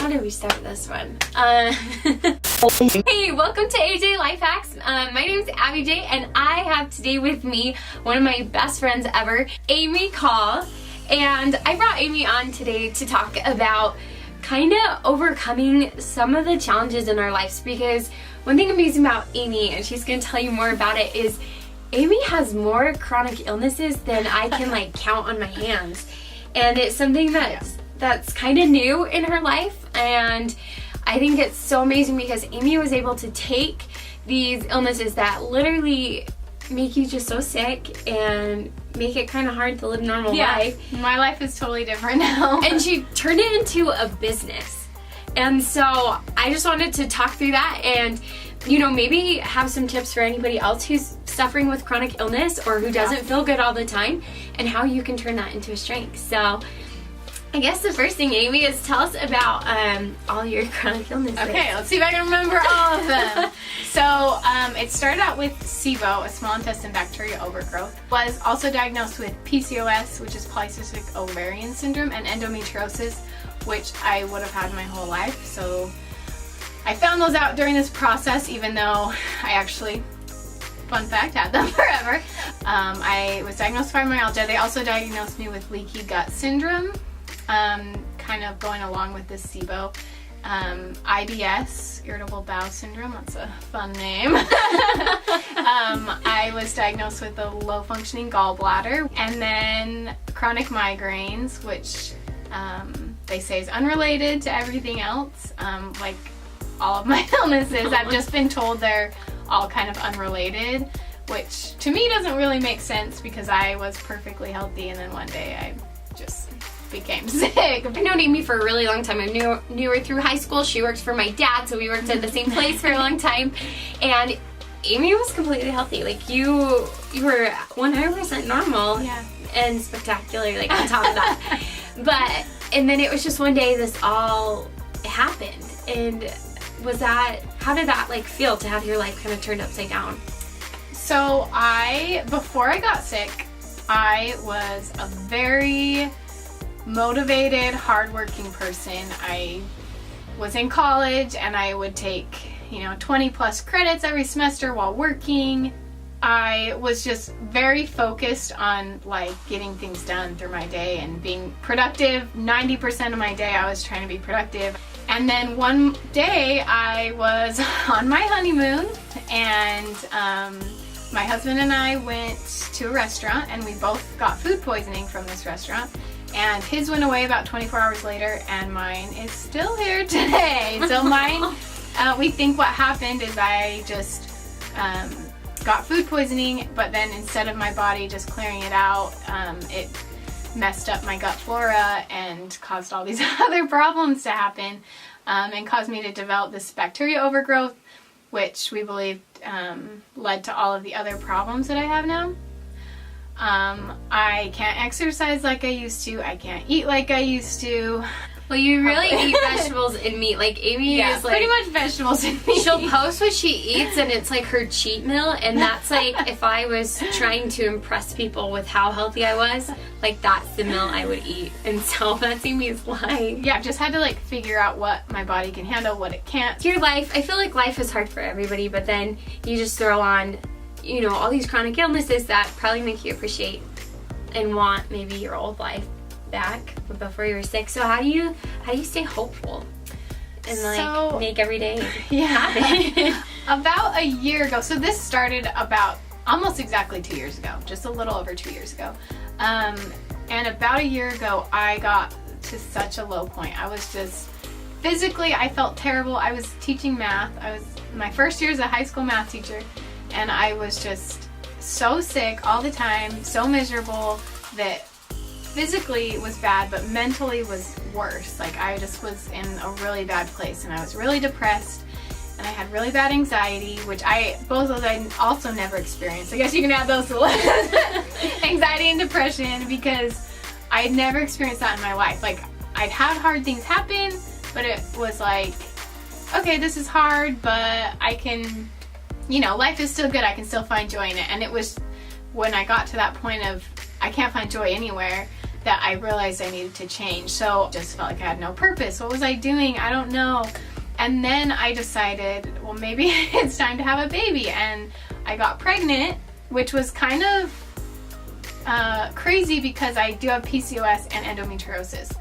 How do we start this one? Hey, welcome to AJ Life Hacks. My name is Abby J, and I have today with me one of my best friends ever, Aimee Call. And I brought Aimee on today to talk about kind of overcoming some of the challenges in our lives, because one thing amazing about Aimee, and she's going to tell you more about it, is Aimee has more chronic illnesses than I can like count on my hands. And it's something that's kind of new in her life, and I think it's so amazing because Aimee was able to take these illnesses that literally make you just so sick and make it kind of hard to live normal life. My life is totally different now. And she turned it into a business. And so I just wanted to talk through that and, you know, maybe have some tips for anybody else who's suffering with chronic illness or who doesn't feel good all the time, and how you can turn that into a strength. So I guess the first thing, Aimee, is tell us about all your chronic illnesses. Okay, let's see if I can remember all of them. So it started out with SIBO, a small intestine bacteria overgrowth. Was also diagnosed with PCOS, which is polycystic ovarian syndrome, and endometriosis, which I would have had my whole life. So I found those out during this process, even though I actually, fun fact, had them forever. I was diagnosed with fibromyalgia. They also diagnosed me with leaky gut syndrome, kind of going along with this SIBO. IBS, irritable bowel syndrome, that's a fun name. I was diagnosed with a low functioning gallbladder, and then chronic migraines, which they say is unrelated to everything else. Like all of my illnesses, I've just been told they're all kind of unrelated, which to me doesn't really make sense because I was perfectly healthy, and then one day I just became sick. I've known Aimee for a really long time. I knew her through high school. She worked for my dad, so we worked at the same place for a long time. And Aimee was completely healthy. Like you were 100% normal and spectacular, like on top of that. And then it was just one day this all happened. And how did that like feel to have your life kind of turned upside down? So before I got sick, I was a very motivated, hardworking person. I was in college and I would take, 20 plus credits every semester while working. I was just very focused on like getting things done through my day and being productive. 90% of my day I was trying to be productive. And then one day I was on my honeymoon, and my husband and I went to a restaurant, and we both got food poisoning from this restaurant. And his went away about 24 hours later, and mine is still here today. So mine, we think what happened is I just got food poisoning, but then instead of my body just clearing it out, it messed up my gut flora and caused all these other problems to happen, and caused me to develop this bacteria overgrowth, which we believe led to all of the other problems that I have now. I can't exercise like I used to. I can't eat like I used to. Well, you really eat vegetables and meat. Like Aimee is like pretty much vegetables and meat. She'll post what she eats, and it's like her cheat meal, and that's like if I was trying to impress people with how healthy I was, like that's the meal I would eat. And so that's Aimee's life. Yeah, I've just had to like figure out what my body can handle, what it can't. Your life, I feel like life is hard for everybody, but then you just throw on, all these chronic illnesses that probably make you appreciate and want maybe your old life back before you were sick. So how do you stay hopeful and make every day happen? About a year ago, so this started about almost exactly 2 years ago, just a little over 2 years ago, and about a year ago I got to such a low point. I was just physically, I felt terrible. I was teaching math. I was my first year as a high school math teacher, and I was just so sick all the time, so miserable, that physically it was bad, but mentally was worse. Like I just was in a really bad place, and I was really depressed, and I had really bad anxiety, which both of those I also never experienced. I guess you can add those to the list. Anxiety and depression, because I had never experienced that in my life. Like I'd had hard things happen, but it was like, okay, this is hard, but I can, life is still good. I can still find joy in it. And it was when I got to that point of I can't find joy anywhere, that I realized I needed to change. So just felt like I had no purpose. What was I doing? I don't know. And then I decided, well, maybe it's time to have a baby. And I got pregnant, which was kind of crazy because I do have PCOS and endometriosis,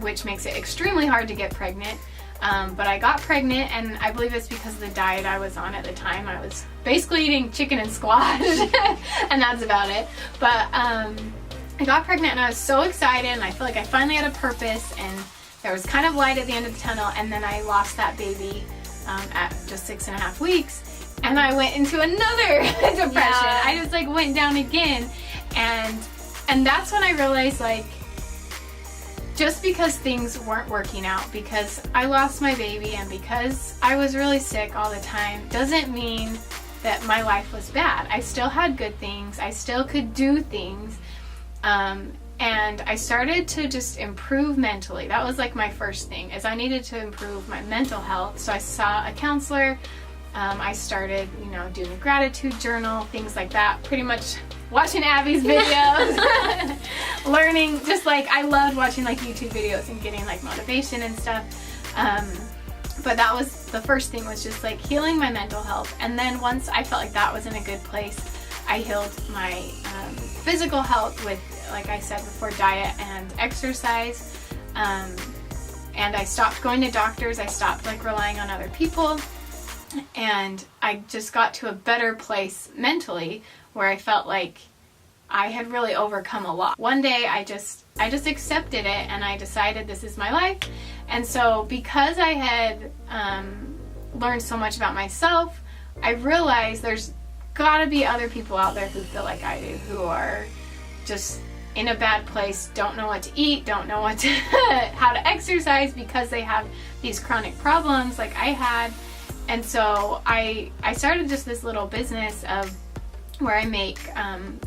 which makes it extremely hard to get pregnant. But I got pregnant, and I believe it's because of the diet I was on at the time. I was basically eating chicken and squash, and that's about it. But I got pregnant, and I was so excited, and I feel like I finally had a purpose, and there was kind of light at the end of the tunnel. And then I lost that baby at just 6.5 weeks, and I went into another depression. Yeah. I just like went down again, and that's when I realized, like, just because things weren't working out, because I lost my baby and because I was really sick all the time, doesn't mean that my life was bad. I still had good things. I still could do things. And I started to just improve mentally. That was like my first thing, is I needed to improve my mental health. So I saw a counselor. I started, doing a gratitude journal, things like that. Pretty much watching Abby's videos, learning, just like, I loved watching like YouTube videos and getting like motivation and stuff. But that was the first thing, was just like healing my mental health. And then once I felt like that was in a good place, I healed my physical health with, like I said before, diet and exercise. And I stopped going to doctors. I stopped like relying on other people. And I just got to a better place mentally, where I felt like I had really overcome a lot. One day I just accepted it, and I decided this is my life. And so because I had learned so much about myself, I realized there's gotta be other people out there who feel like I do, who are just in a bad place, don't know what to eat, don't know what to how to exercise because they have these chronic problems like I had. And so I started just this little business of where I make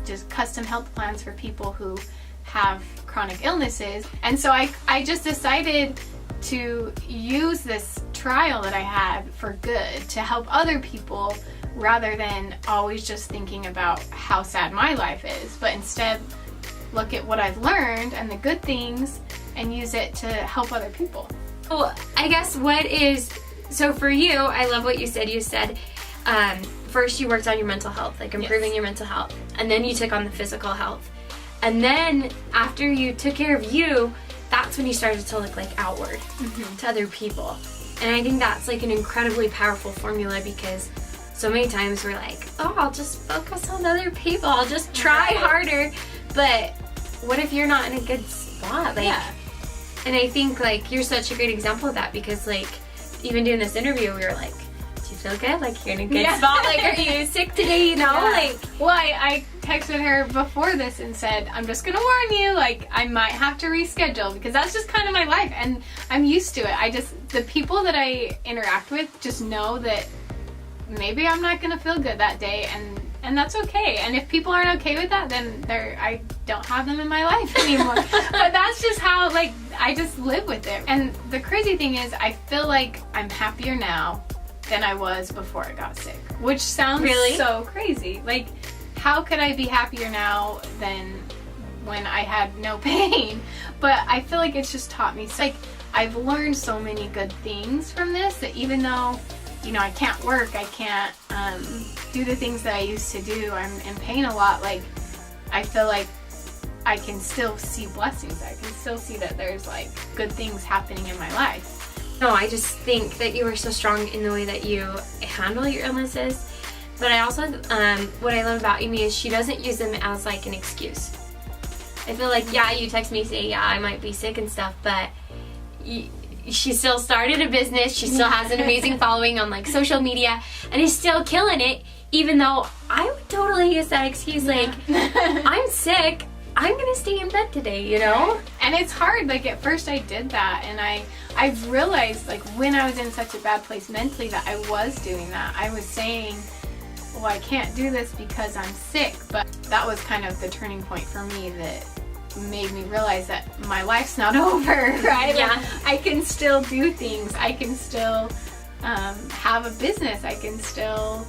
just custom health plans for people who have chronic illnesses. And so I just decided to use this trial that I had for good, to help other people, rather than always just thinking about how sad my life is, but instead look at what I've learned and the good things and use it to help other people. Well, I guess so for you, I love what you said. You said, first you worked on your mental health, like improving your mental health, and then you took on the physical health. And then after you took care of you, that's when you started to look like outward to other people. And I think that's like an incredibly powerful formula, because so many times we're like, oh, I'll just focus on other people, I'll just try harder. But what if you're not in a good spot? Like, and I think like you're such a great example of that, because like even doing this interview, we were like, do you feel good? Like, you're in a good spot? Like, are you sick today? Like, well, I texted her before this and said, I'm just gonna warn you, like, I might have to reschedule, because that's just kind of my life, and I'm used to it. The people that I interact with just know that maybe I'm not gonna feel good that day, and that's okay. And if people aren't okay with that, then I don't have them in my life anymore. But that's just how, like, I just live with it. And the crazy thing is, I feel like I'm happier now than I was before I got sick, which sounds so crazy. Like, how could I be happier now than when I had no pain? But I feel like it's just taught me, like, I've learned so many good things from this, that even though, I can't work, I can't do the things that I used to do, I'm in pain a lot, like, I feel like I can still see blessings. I can still see that there's like good things happening in my life. No, I just think that you are so strong in the way that you handle your illnesses. But I also, what I love about Aimee is she doesn't use them as like an excuse. I feel like, you text me, say, I might be sick and stuff, but she still started a business. She still has an amazing following on like social media, and is still killing it, even though I would totally use that excuse. Like, I'm sick, I'm gonna stay in bed today, And it's hard. Like, at first I did that, and I've realized, like, when I was in such a bad place mentally, that I was doing that. I was saying, well, I can't do this because I'm sick. But that was kind of the turning point for me that made me realize that my life's not over, right? Yeah. Like, I can still do things. I can still have a business. I can still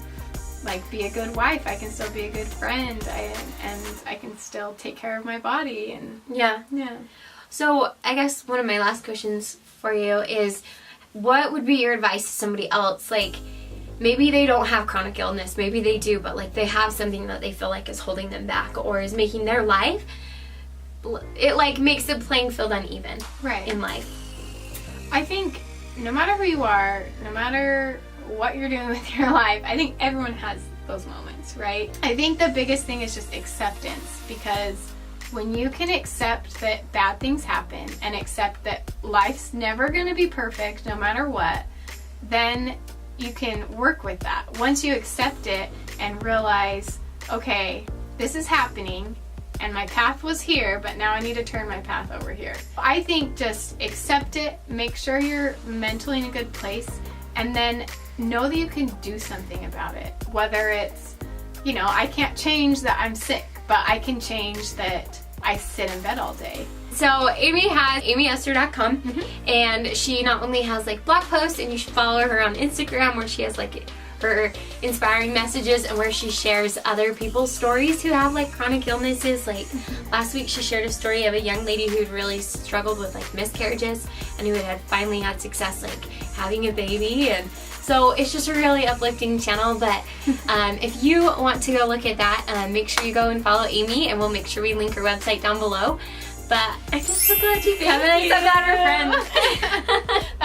like be a good wife. I can still be a good friend. And I can still take care of my body. And yeah. So I guess one of my last questions for you is, what would be your advice to somebody else? Like, maybe they don't have chronic illness, maybe they do, but like they have something that they feel like is holding them back or is making their life, it like makes the playing field uneven in life. I think no matter who you are, no matter what you're doing with your life, I think everyone has those moments, right? I think the biggest thing is just acceptance, because when you can accept that bad things happen and accept that life's never going to be perfect no matter what, then you can work with that. Once you accept it and realize, okay, this is happening and my path was here, but now I need to turn my path over here. I think just accept it, make sure you're mentally in a good place, and then know that you can do something about it. Whether it's, I can't change that I'm sick, but I can change that I sit in bed all day. So Aimee has aimeeesther.com, and she not only has like blog posts, and you should follow her on Instagram where she has like her inspiring messages and where she shares other people's stories who have like chronic illnesses. Like last week she shared a story of a young lady who'd really struggled with like miscarriages and who had finally had success like having a baby. And so it's just a really uplifting channel. But if you want to go look at that, make sure you go and follow Aimee, and we'll make sure we link her website down below. But I'm just so glad you came and I said that, her friend.